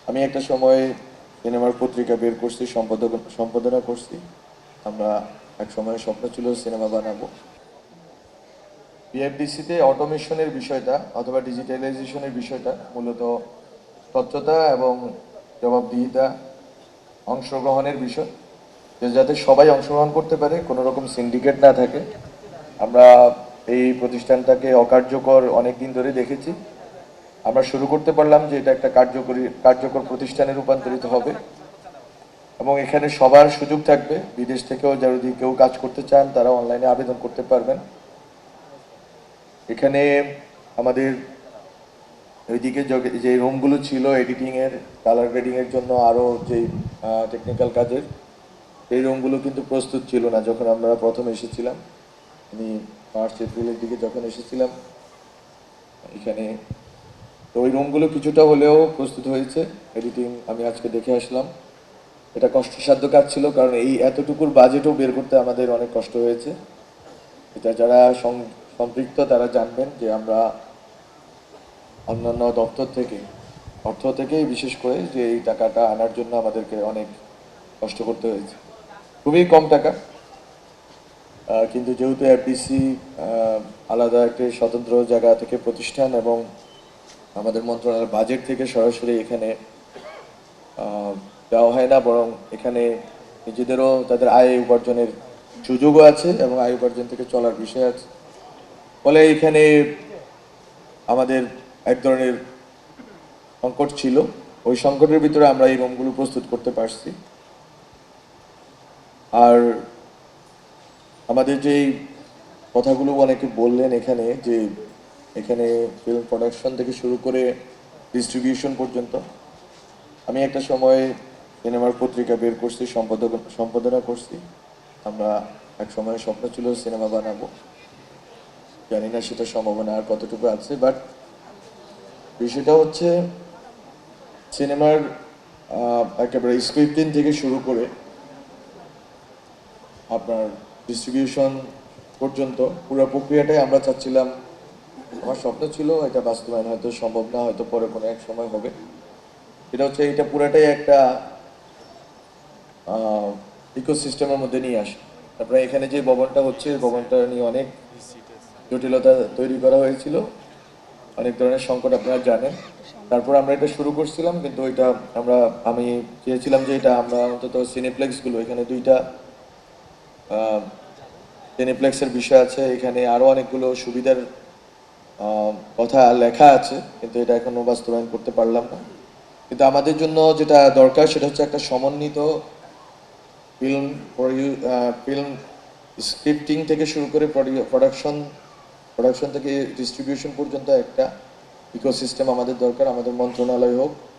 আমি একটা সময় সিনেমার পত্রিকা বের করছি, সম্পাদনা করছি। আমরা এক সময় স্বপ্ন ছিল সিনেমা বানাবো। বিএফডিসিতে অটোমেশনের বিষয়টা অথবা ডিজিটালাইজেশনের বিষয়টা মূলত স্বচ্ছতা এবং জবাবদিহিতা, অংশগ্রহণের বিষয়, যাতে সবাই অংশগ্রহণ করতে পারে, কোনো রকম সিন্ডিকেট না থাকে। আমরা এই প্রতিষ্ঠানটাকে অকার্যকর অনেক দিন ধরে দেখেছি। আমরা শুরু করতে পারলাম যে এটা একটা কার্যকর প্রতিষ্ঠানে রূপান্তরিত হবে এবং এখানে সবার সুযোগ থাকবে। বিদেশ থেকেও যদি কেউ কাজ করতে চান তারা অনলাইনে আবেদন করতে পারবেন। এখানে আমাদের ওইদিকে যে রুমগুলো ছিল এডিটিংয়ের, কালার গ্রেডিংয়ের জন্য, আরও যে টেকনিক্যাল কাজের, এই রুমগুলো কিন্তু প্রস্তুত ছিল না যখন আমরা প্রথম এসেছিলাম। আমি মার্চ এপ্রিলের দিকে যখন এসেছিলাম এখানে, তো ওই রুমগুলো কিছুটা হলেও প্রস্তুত হয়েছে। এডিটিং আমি আজকে দেখে আসলাম। এটা কষ্টসাধ্য কাজ ছিল, কারণ এই এতটুকুর বাজেটও বের করতে আমাদের অনেক কষ্ট হয়েছে। এটা যারা সম্পৃক্ত তারা জানবেন যে আমরা অন্যান্য দপ্তর থেকে, অর্থ থেকেই বিশেষ করে, যে এই টাকাটা আনার জন্য আমাদেরকে অনেক কষ্ট করতে হয়েছে। খুবই কম টাকা, কিন্তু যেহেতু এফডিসি আলাদা একটি স্বতন্ত্র জায়গা থেকে প্রতিষ্ঠান এবং আমাদের মন্ত্রণালয়ের বাজেট থেকে সরাসরি এখানে দেওয়া হয় না, বরং এখানে নিজেদেরও তাদের আয় উপার্জনের সুযোগও আছে এবং আয় উপার্জন থেকে চলার বিষয় আছে। ফলে এখানে আমাদের এক ধরনের সংকট ছিল। ওই সংকটের ভিতরে আমরা এই রুমগুলো প্রস্তুত করতে পারছি। আর আমাদের যেই কথাগুলো অনেকে বললেন এখানে, যে এখানে ফিল্ম প্রোডাকশন থেকে শুরু করে ডিস্ট্রিবিউশন পর্যন্ত, আমি একটা সময় সিনেমার পত্রিকা বের করছি, সম্পাদনা করছি। আমরা এক সময় স্বপ্ন ছিল সিনেমা বানাবো। জানি না সেটা সম্ভাবনা আর কতটুকু আছে, বাট বিষয়টা হচ্ছে সিনেমার একেবারে স্ক্রিপ্টিং থেকে শুরু করে আপনার ডিস্ট্রিবিউশন পর্যন্ত পুরো প্রক্রিয়াটাই আমরা চাচ্ছিলাম। আমার স্বপ্ন ছিল, এটা বাস্তবায়ন হয়তো সম্ভব না, হয়তো পরে কোনো এক সময় হবে। এটা হচ্ছে এটা পুরাটাই একটা ইকোসিস্টেমের মধ্যে নিয়ে আসে। তারপরে এখানে যে ভবনটা হচ্ছে, ভবনটা নিয়ে অনেক জটিলতা তৈরি করা হয়েছিল, অনেক ধরনের সংকট আপনারা জানেন। তারপর আমরা এটা শুরু করছিলাম, কিন্তু এটা আমি চেয়েছিলাম যে এটা আমরা অন্তত সিনেপ্লেক্সগুলো, এখানে দুইটা সিনেপ্লেক্সের বিষয় আছে, এখানে আরও অনেকগুলো সুবিধার কথা লেখা আছে, কিন্তু এটা এখনো বাস্তবায়ন করতে পারলাম না। কিন্তু আমাদের জন্য যেটা দরকার সেটা হচ্ছে একটা সমন্বিত ফিল্ম ফিল্ম স্ক্রিপ্টিং থেকে শুরু করে প্রোডাকশন থেকে ডিস্ট্রিবিউশন পর্যন্ত একটা ইকোসিস্টেম আমাদের দরকার। আমাদের মন্ত্রণালয় হোক,